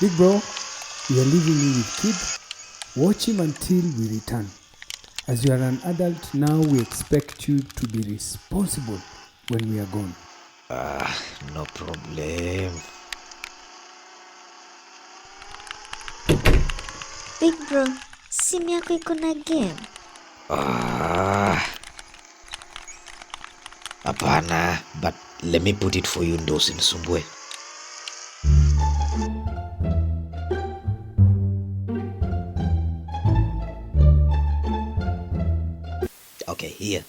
Big bro, we are leaving you with kid. Watch him until we return. As you are an adult now, we expect you to be responsible when we are gone. No problem. Big bro, simu yako iko na game? Hapana, but let me put it for you ndo usinisumbue. Okay, here.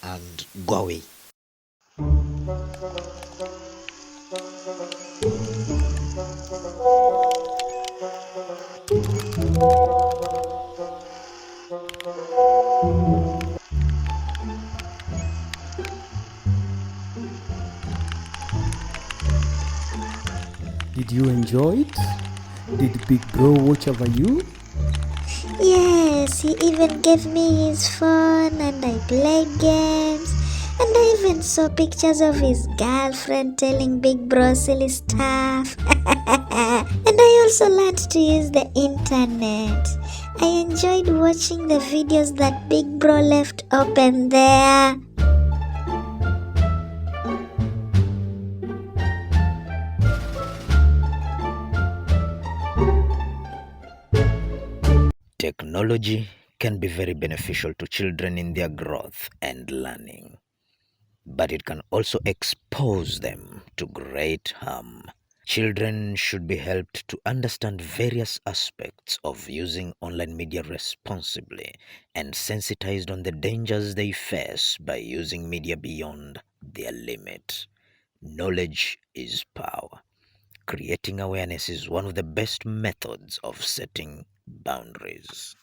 And go away. Did you enjoy it? Did Big Bro watch over you? Yes, he even gave me his phone and I played games. And I even saw pictures of his girlfriend telling Big Bro silly stuff. And I also learned to use the internet. I enjoyed watching the videos that Big Bro left open there. Technology can be very beneficial to children in their growth and learning, but it can also expose them to great harm. Children should be helped to understand various aspects of using online media responsibly and sensitized on the dangers they face by using media beyond their limit. Knowledge is power. Creating awareness is one of the best methods of setting boundaries.